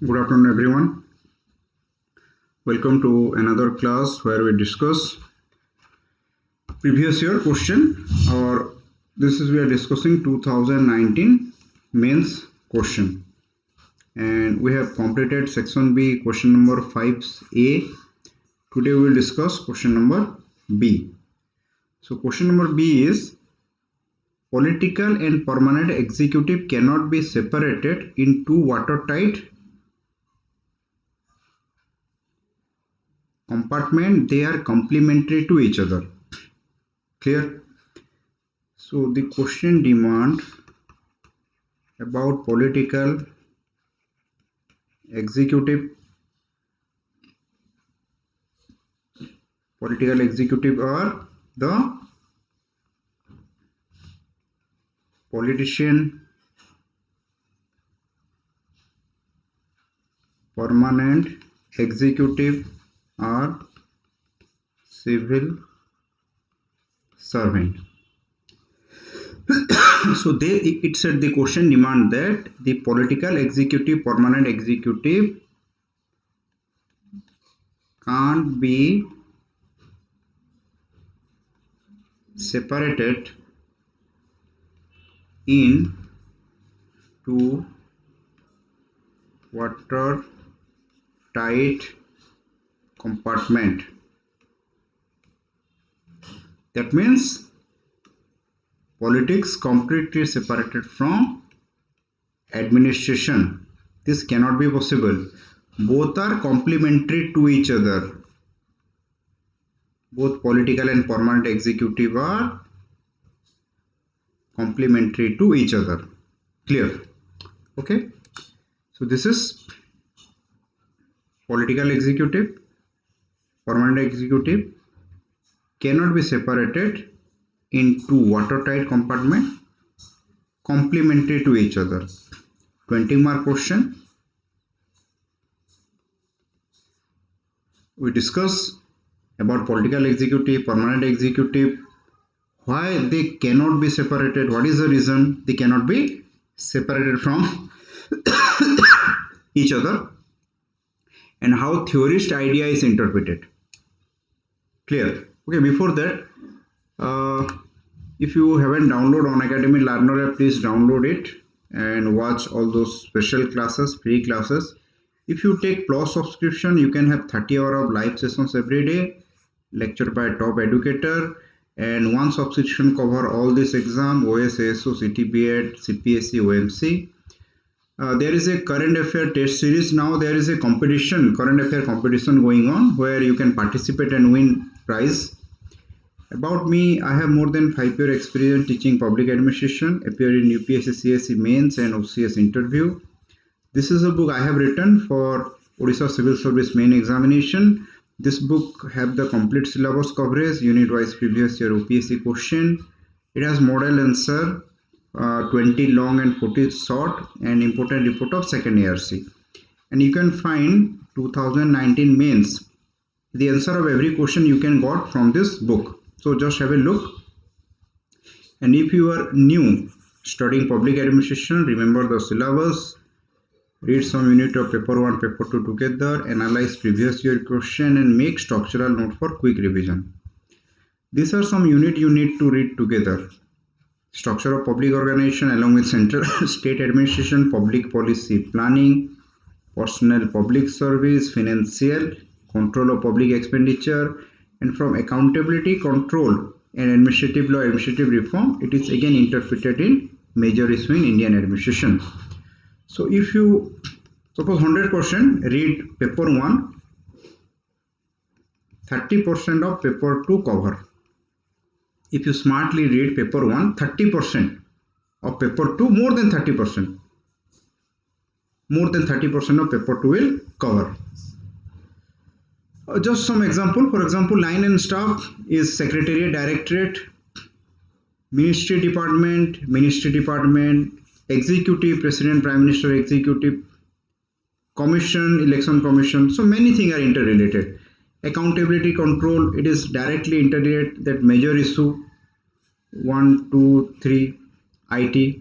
Good afternoon, everyone. Welcome to another class where we discuss previous year question, or we are discussing 2019 mains question, and we have completed section B, question number 5A. Today we will discuss question number B. So question number B is: political and permanent executive cannot be separated in two watertight compartment. They are complementary to each other. Clear? So the question demand about political executive are the politician, permanent executive, or civil servant. So it said the question demand that the political executive, permanent executive can't be separated in two watertight compartment. That means politics completely separated from administration. This cannot be possible. Both are complementary to each other. Both political and permanent executive are complementary to each other. Clear? Okay. So this is political executive, permanent executive cannot be separated in two watertight compartment, complementary to each other. 20-mark question. We discuss about political executive, permanent executive, why they cannot be separated, what is the reason they cannot be separated from each other, and how theorist idea is interpreted. Clear? Okay, before that, if you haven't downloaded Unacademy Learner app, please download it and watch all those special classes, free classes. If you take Plus subscription, you can have 30 hours of live sessions every day, lecture by top educator, and one subscription cover all this exam: OS, ASO, CT, B.Ed, CPSC, OMC. There is a current affair test series. Now there is a competition, current affair competition going on, where you can participate and win prize. About me, I have more than 5-year experience teaching public administration, appear in UPSC, CSE mains and OCS interview. This is a book I have written for Odisha Civil Service main examination. This book have the complete syllabus coverage, unit-wise previous year OPSC question. It has model answer, 20 long and 40 short, and important report of second ARC. And you can find 2019 mains. The answer of every question you can got from this book. So just have a look. And if you are new studying public administration, remember the syllabus. Read some unit of paper 1, paper 2 together, analyze previous year question, and make structural note for quick revision. These are some unit you need to read together. Structure of public organization along with central state administration, public policy planning, personnel public service, financial, control of public expenditure, and from accountability, control, and administrative law, administrative reform, it is again interpreted in major issue in Indian administration. So if you suppose 100% read paper 1, 30% of paper 2 cover. If you smartly read paper 1, 30% of paper 2, more than 30%. More than 30% of paper 2 will cover. Just some example. For example, line and staff is secretariat, directorate, ministry department, executive, president, prime minister, executive, commission, election commission. So many things are interrelated. Accountability, control, it is directly interrelated. That major issue 1, 2, 3, IT,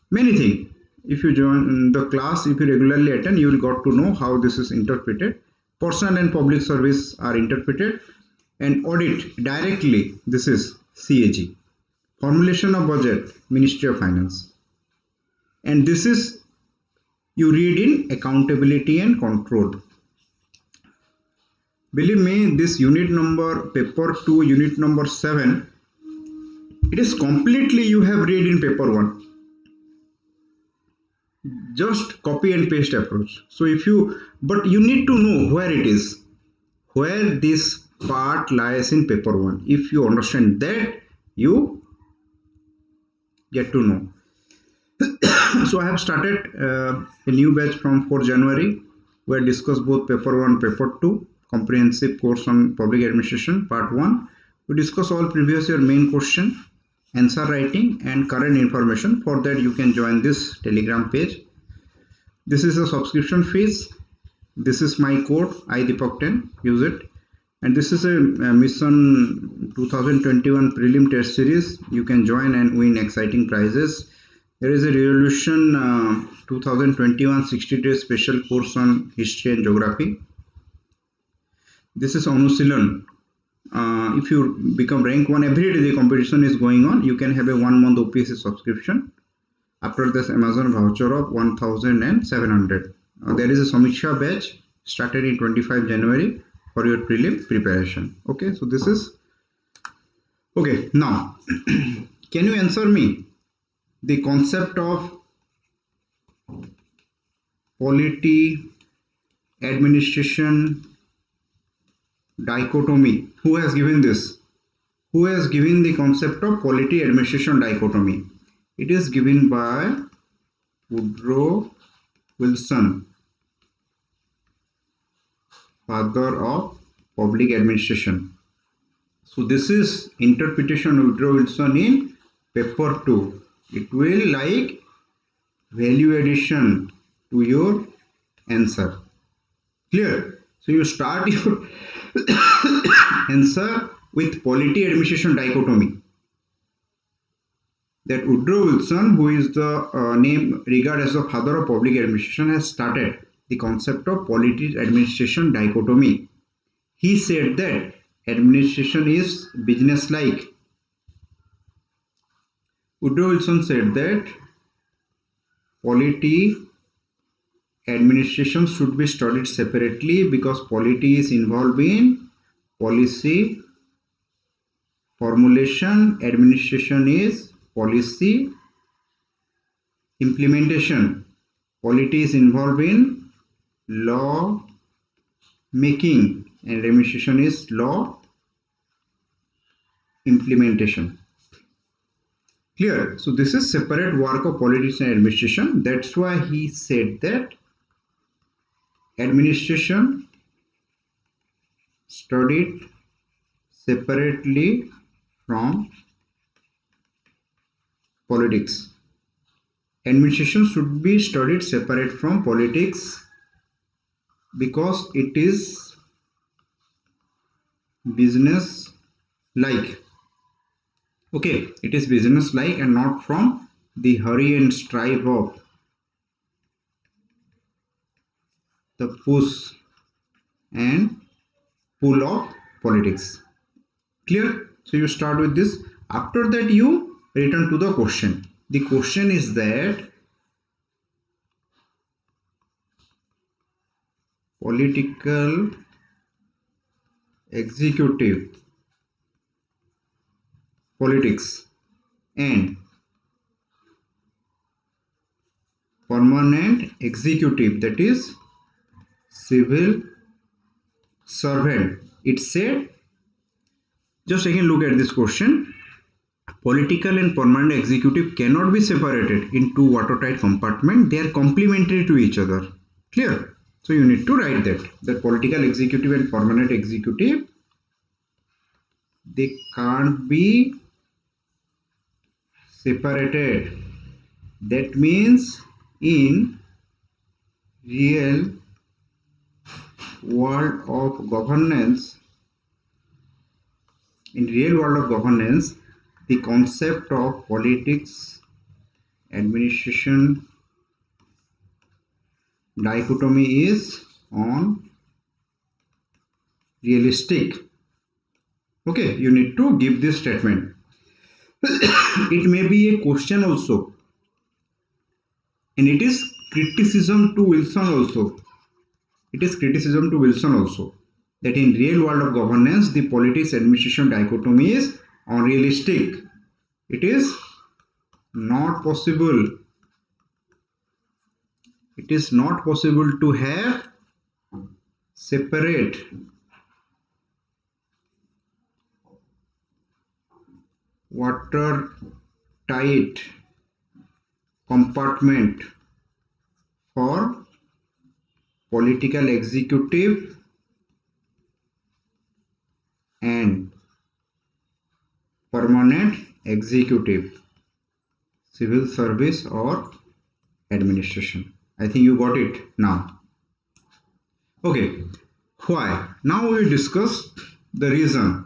many things. if you join the class, if you regularly attend, you will got to know how this is interpreted. Personal and public service are interpreted, and audit directly, this is CAG. Formulation of budget, Ministry of Finance. And this is you read in accountability and control. Believe me, this unit number, paper 2, unit number 7, it is completely you have read in paper 1. Just copy and paste approach. So if you, but you need to know where it is, where this part lies in paper 1. If you understand that, you get to know. So I have started a new batch from 4 January where I discuss both paper 1 paper 2 comprehensive course on public administration part 1. We discuss all previous year main question, answer writing and current information. For that you can join this Telegram page. This is a subscription fees. This is my code iDeepak10, use it. And this is a mission 2021 prelim test series. You can join and win exciting prizes. There is a resolution 2021 60-day special course on history and geography. This is Anusilan. If you become rank 1, every day the competition is going on. You can have a 1 month OPSC subscription. After this, Amazon voucher of 1,700. There is a Samiksha batch started in 25 January for your prelim preparation. Okay, so this is okay. Now, can you answer me the concept of polity administration dichotomy? Who has given this? Who has given the concept of polity administration dichotomy? It is given by Woodrow Wilson, father of public administration. So this is interpretation of Woodrow Wilson in paper 2. It will like value addition to your answer. Clear? So you start your answer with polity administration dichotomy. That Woodrow Wilson, who is the name regarded as the father of public administration, has started the concept of polity administration dichotomy. He said that administration is business-like. Woodrow Wilson said that polity administration should be studied separately because polity is involved in policy formulation, administration is policy implementation. Polity is involved in law making and administration is law implementation. Clear? So this is separate work of politics and administration. That's why he said that administration studied separately from politics. Administration should be studied separate from politics because it is business like. Okay, it is business like and not from the hurry and strive of the push and pull of politics. Clear? So you start with this. After that you return to the question. The question is that political executive politics and permanent executive, that is civil servant. It said, just again look at this question. Political and permanent executive cannot be separated in two watertight compartments. They are complementary to each other. Clear? So you need to write that political executive and permanent executive, they can't be separated. That means in real world of governance, the concept of politics, administration dichotomy is on realistic. Okay, you need to give this statement. It may be a question also, and it is criticism to Wilson also. It is criticism to Wilson also that in real world of governance, the politics administration dichotomy is unrealistic. It is not possible. It is not possible to have separate watertight compartment for political executive and permanent executive, civil service or administration. I think you got it now. Okay, why? Now we discuss the reason.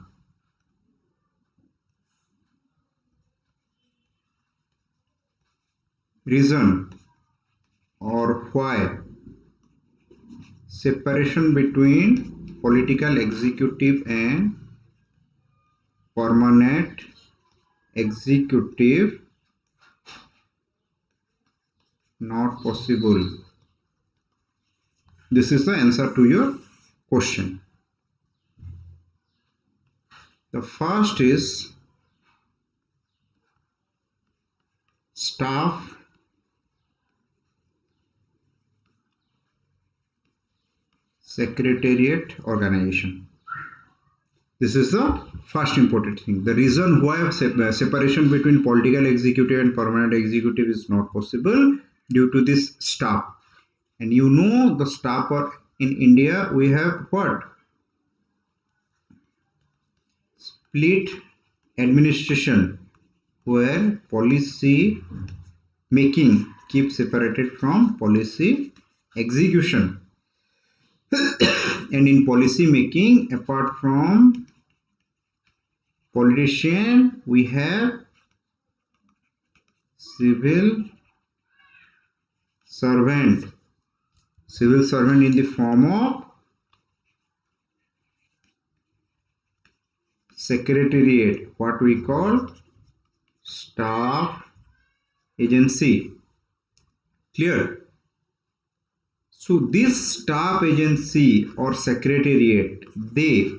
Reason or why separation between political executive and permanent executive not possible. This is the answer to your question. The first is staff secretariat organization. This is the first important thing. The reason why separation between political executive and permanent executive is not possible due to this staff. And you know the staff are in India we have what? Split administration where policy making keeps separated from policy execution. And in policy making, apart from politician, we have civil servant. Civil servant in the form of secretariat, what we call staff agency. Clear? So this staff agency or secretariat, they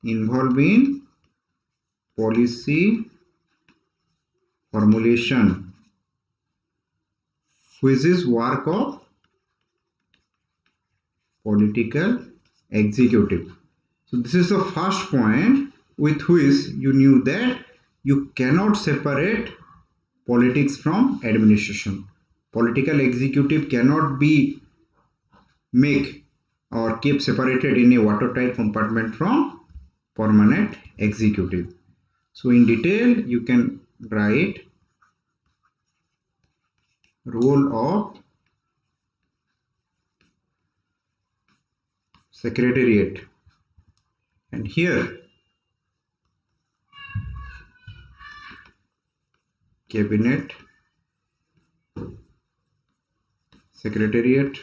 involve in policy formulation, which is work of political executive. So this is the first point with which you knew that you cannot separate politics from administration. Political executive cannot be make or keep separated in a watertight compartment from permanent executive. So in detail you can write role of secretariat, and here cabinet secretariat,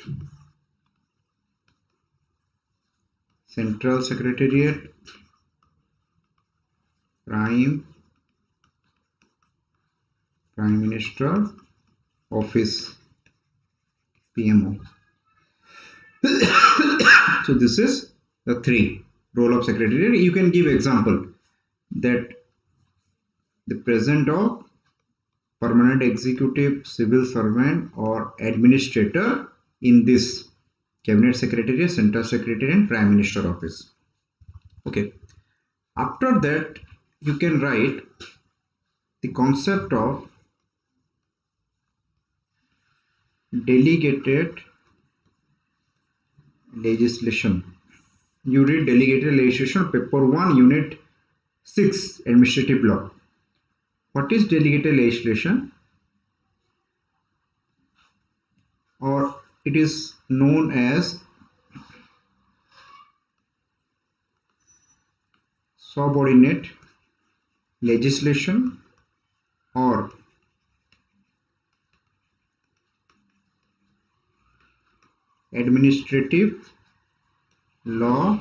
central secretariat, prime minister office, PMO. So this is the three role of secretariat. You can give example that the present of permanent executive, civil servant or administrator in this cabinet secretariat, central secretariat and prime minister office. Okay, after that you can write the concept of delegated legislation. You read delegated legislation paper 1 unit 6 administrative law. What is delegated legislation? Or it is known as subordinate legislation or administrative law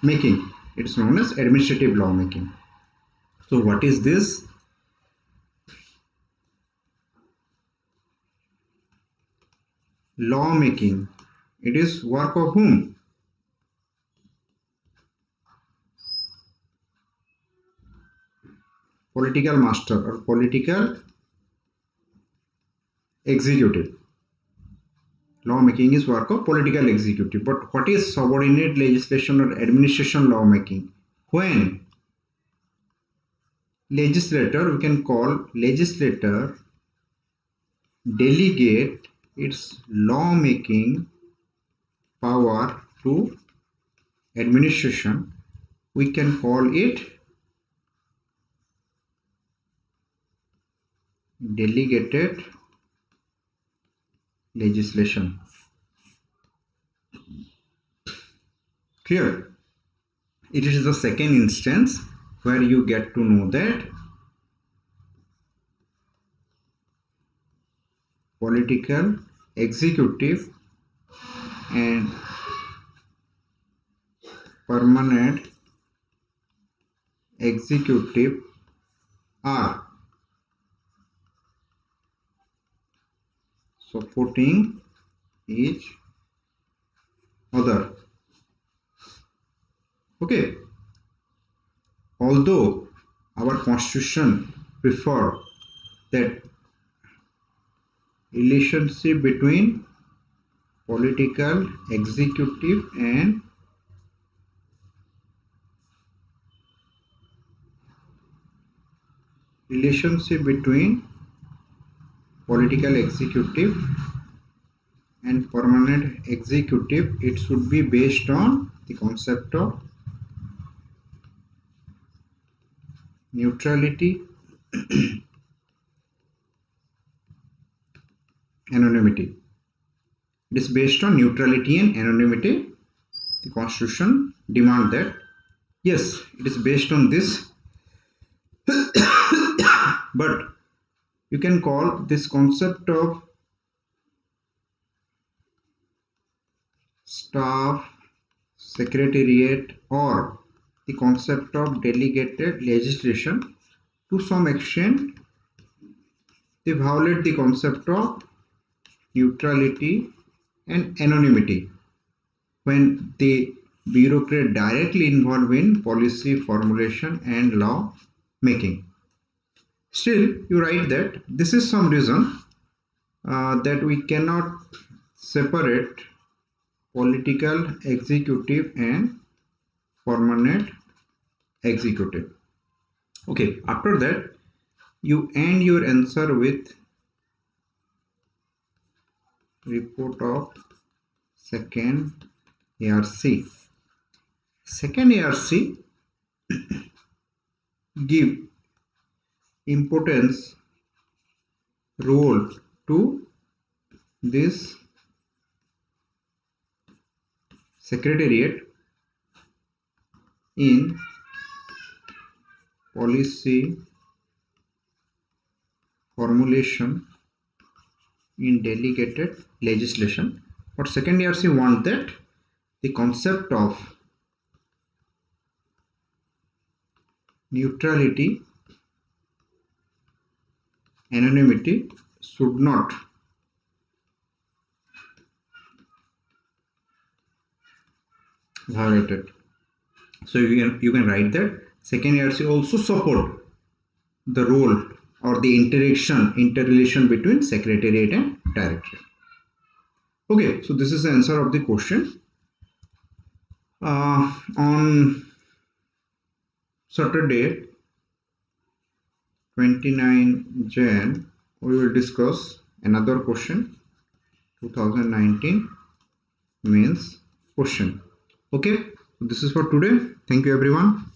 making. It's known as administrative law making. So what is this? Law making. It is work of whom? Political master or political executive. Law making is work of political executive. But what is subordinate legislation or administration law making? When legislator, we can call legislator, delegate its law making power to administration, we can call it delegated legislation. Clear? It is the second instance where you get to know that political executive and permanent executive are supporting each other. Okay. Although our constitution prefer that relationship between political executive and permanent executive, it should be based on the concept of neutrality, anonymity. It is based on neutrality and anonymity. The constitution demand that. Yes, it is based on this. But you can call this concept of staff secretariat or the concept of delegated legislation, to some extent they violate the concept of neutrality and anonymity when the bureaucrat directly involved in policy formulation and law making. Still, you write that this is some reason that we cannot separate political executive and permanent executive. Okay, after that you end your answer with report of second ARC. Second ARC give importance role to this secretariat in policy formulation in delegated legislation. But second ARC want that the concept of neutrality, anonymity should not violated. So you can write that second ARC also support the role or the interrelation between secretariat and directorate. Okay, so this is the answer of the question. On Saturday 29 Jan we will discuss another question, 2019 mains question. Okay, so this is for today. Thank you everyone.